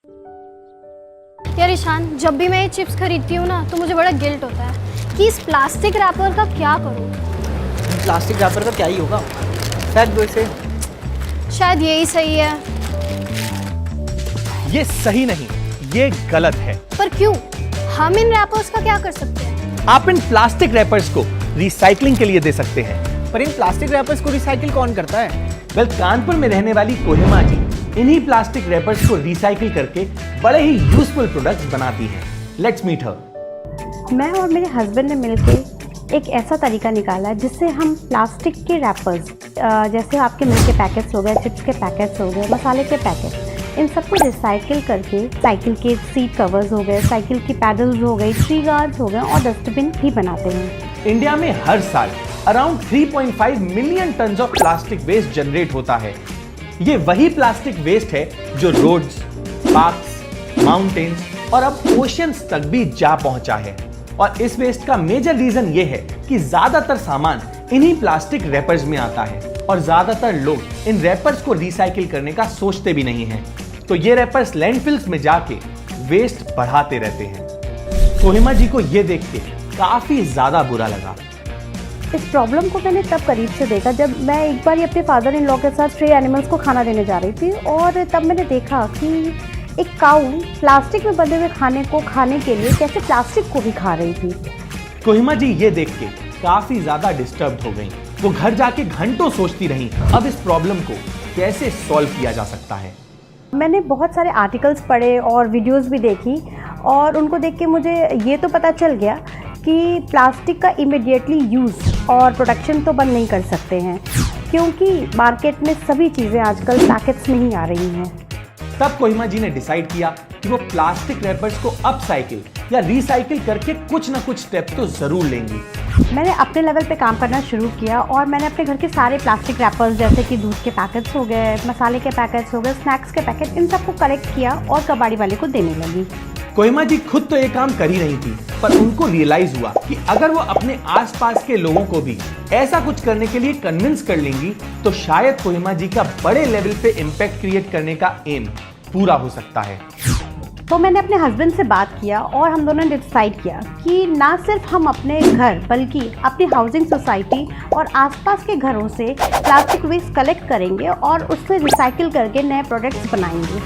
यार ईशान, जब भी मैं ये चिप्स खरीदती हूँ ना तो मुझे बड़ा गिल्ट होता है कि इस प्लास्टिक रैपर का क्या करूँ। प्लास्टिक रैपर का क्या ही होगा, फेंक दो इसे। शायद यही सही है। ये सही नहीं, ये गलत है। पर क्यों? हम इन रैपर्स का क्या कर सकते हैं? आप इन प्लास्टिक रैपर्स को रिसाइकलिंग के लिए दे सकते हैं। पर इन प्लास्टिक रैपर्स को रिसाइकिल कौन करता है? वेल, कानपुर में रहने वाली कोहिमा जी इन्हीं प्लास्टिक रैपर्स को रिसाइकिल करके बड़े ही यूजफुल प्रोडक्ट्स बनाती हैं। Let's meet her. मैं और मेरे हस्बैंड ने मिलकर एक ऐसा तरीका निकाला है जिससे हम प्लास्टिक के रैपर्स, जैसे आपके मिल्क के पैकेट्स हो गए, चिप्स के पैकेट्स हो गए, मसाले के पैकेट, इन सबको रिसाइकिल करके साइकिल के सीट कवर्स हो गए, साइकिल की पैडल्स हो गई, ट्री गार्ड्स हो गए और डस्टबिन भी बनाते हैं। इंडिया में हर साल around 3.5 million ton of plastic waste generate होता है। ये वही प्लास्टिक वेस्ट है जो रोड्स, पार्क्स, माउंटेन्स और अब ओशियंस तक भी जा पहुंचा है। और इस वेस्ट का मेजर रीजन ये है कि ज्यादातर सामान इन्हीं प्लास्टिक रैपर्स में आता है और ज्यादातर लोग इन रैपर्स को रिसाइकिल करने का सोचते भी नहीं हैं। तो ये रैपर्स लैंडफिल्स में जाके वेस्ट बढ़ाते रहते हैं। कोहिमा जी को ये देख के काफी ज्यादा बुरा लगा। इस प्रॉब्लम को मैंने तब करीब से देखा जब मैं एक बार अपने फादर इन लॉ के साथ स्ट्रे एनिमल्स को खाना देने जा रही थी और तब मैंने देखा कि एक काऊ प्लास्टिक में बंधे हुए खाने को खाने के लिए कैसे प्लास्टिक को भी खा रही थी। कोहिमा जी ये देख के काफी ज्यादा डिस्टर्ब हो गई। वो घर जाके घंटों सोचती रही अब इस प्रॉब्लम को कैसे सॉल्व किया जा सकता है। मैंने बहुत सारे आर्टिकल्स पढ़े और वीडियोस भी देखी और उनको देख के मुझे ये तो पता चल गया कि प्लास्टिक का इमीडिएटली यूज़ और प्रोडक्शन तो बंद नहीं कर सकते हैं, क्योंकि मार्केट में सभी चीज़ें आजकल पैकेट्स में ही आ रही हैं। तब कोहिमा जी ने डिसाइड किया कि वो प्लास्टिक रैपर्स को अपसाइकिल या रिसाइकिल करके कुछ ना कुछ स्टेप तो जरूर लेंगी। मैंने अपने लेवल पे काम करना शुरू किया और मैंने अपने घर के सारे प्लास्टिक रैपर्स जैसे कि दूध के पैकेट्स हो गए, मसाले के पैकेट्स हो गए, स्नैक्स के पैकेट, इन सबको कलेक्ट किया और कबाड़ी वाले को देने लगी। कोहिमा जी खुद तो ये काम कर ही रही थी, पर उनको रियलाइज हुआ कि अगर वो अपने आसपास के लोगों को भी ऐसा कुछ करने के लिए कन्विंस कर लेंगी तो शायद कोहिमा जी का बड़े लेवल पे इम्पैक्ट क्रिएट करने का एम पूरा हो सकता है। तो मैंने अपने हस्बैंड से बात किया और हम दोनों ने डिसाइड किया कि ना सिर्फ हम अपने घर बल्कि अपनी हाउसिंग सोसाइटी और आसपास के घरों से प्लास्टिक वेस्ट कलेक्ट करेंगे और उससे रिसाइकिल करके नए प्रोडक्ट्स बनाएंगे।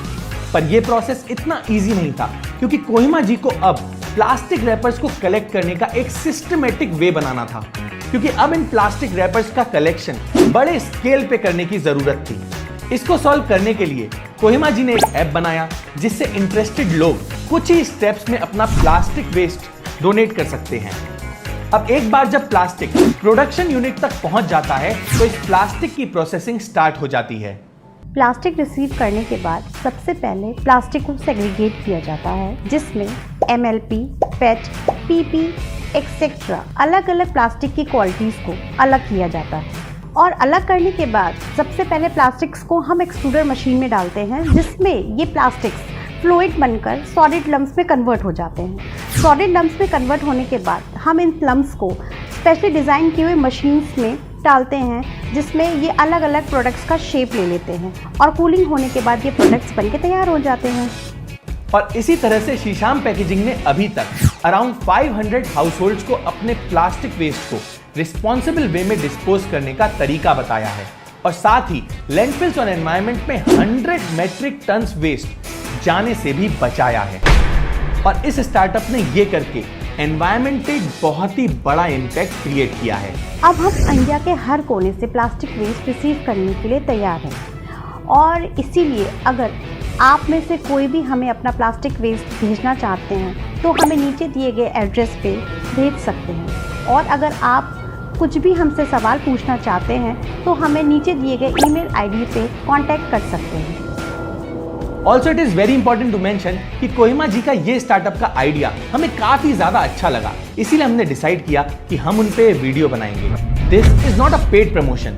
पर यह प्रोसेस इतना इजी नहीं था, क्योंकि कोहिमा जी को अब प्लास्टिक रैपर्स को कलेक्ट करने का एक सिस्टमेटिक वे बनाना था, क्योंकि अब इन प्लास्टिक रैपर्स का कलेक्शन बड़े स्केल पे करने की जरूरत थी। इसको सॉल्व करने के लिए कोहिमा जी ने एक ऐप बनाया जिससे इंटरेस्टेड लोग कुछ ही स्टेप्स में अपना प्लास्टिक वेस्ट डोनेट कर सकते हैं। अब एक बार जब प्लास्टिक प्रोडक्शन यूनिट तक पहुंच जाता है तो इस प्लास्टिक की प्रोसेसिंग स्टार्ट हो जाती है। प्लास्टिक रिसीव करने के बाद सबसे पहले प्लास्टिक को सेग्रीगेट किया जाता है, जिसमें MLP, PET, PP, एक्सेट्रा अलग अलग प्लास्टिक की क्वालिटीज़ को अलग किया जाता है। और अलग करने के बाद सबसे पहले प्लास्टिक्स को हम एक्सट्रूडर मशीन में डालते हैं, जिसमें ये प्लास्टिक्स फ्लूइड बनकर सॉलिड लम्स में कन्वर्ट हो जाते हैं। सॉलिड लम्स में कन्वर्ट होने के बाद हम इन लम्स को स्पेशली डिज़ाइन किए हुए मशीन्स में डालते हैं, जिसमें ये अलग अलग प्रोडक्ट्स का शेप ले लेते हैं और कूलिंग होने के बाद ये प्रोडक्ट्स बनके तैयार हो जाते हैं। और इसी तरह से शीशाम पैकेजिंग ने अभी तक अराउंड 500 हाउसहोल्ड्स को अपने प्लास्टिक वेस्ट को रिस्पॉन्सिबल वे में डिस्पोज करने का तरीका बताया है और साथ ही लैंडफिल्स और एनवायरनमेंट में 100 मेट्रिक टन्स वेस्ट जाने से भी बचाया है। और इस स्टार्टअप ने ये करके एनवायरनमेंट पे बहुत ही बड़ा इम्पैक्ट क्रिएट किया है। अब हम इंडिया के हर कोने से प्लास्टिक वेस्ट रिसीव करने के लिए तैयार हैं और इसीलिए अगर आप में से कोई भी हमें अपना प्लास्टिक वेस्ट भेजना चाहते हैं तो हमें नीचे दिए गए एड्रेस पे भेज सकते हैं। और अगर आप कुछ भी हमसे सवाल पूछना चाहते हैं तो हमें नीचे दिए गए ईमेल आईडी पे कांटेक्ट कर सकते हैं। Also it is very important to mention कि कोहिमा जी का ये स्टार्टअप का आइडिया हमें काफी ज्यादा अच्छा लगा, इसीलिए हमने डिसाइड किया कि हम उन पे वीडियो बनाएंगे। This is not a paid promotion.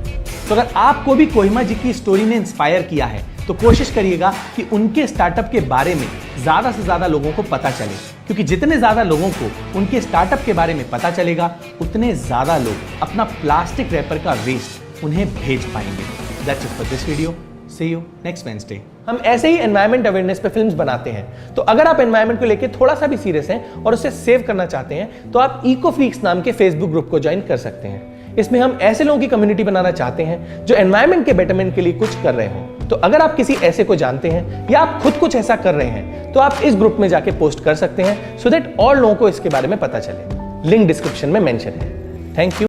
तो अगर आपको भी कोहिमा जी की स्टोरी ने इंस्पायर किया है तो कोशिश करिएगा कि उनके स्टार्टअप के बारे में ज्यादा से ज्यादा लोगों को पता चले, क्योंकि जितने ज्यादा लोगों को उनके स्टार्टअप के बारे में पता चलेगा उतने ज्यादा लोग अपना प्लास्टिक रैपर का वेस्ट उन्हें भेज पाएंगे। That's it for this video. See you next Wednesday. हम ऐसे ही एनवायरमेंट अवेयरनेस पे फिल्म्स बनाते हैं, तो अगर आप एनवायरमेंट को लेके थोड़ा सा भी सीरियस हैं और उसे सेव करना चाहते हैं तो आप इको फ्रीक्स नाम के फेसबुक ग्रुप को ज्वाइन कर सकते हैं। इसमें हम ऐसे लोगों की कम्युनिटी बनाना चाहते हैं जो एनवायरमेंट के बेटरमेंट के लिए कुछ कर रहे हों। तो अगर आप किसी ऐसे को जानते हैं या आप खुद कुछ ऐसा कर रहे हैं तो आप इस ग्रुप में जाके पोस्ट कर सकते हैं, सो दैट और लोगों को इसके बारे में पता चले। लिंक डिस्क्रिप्शन में मेंशन है। Thank you.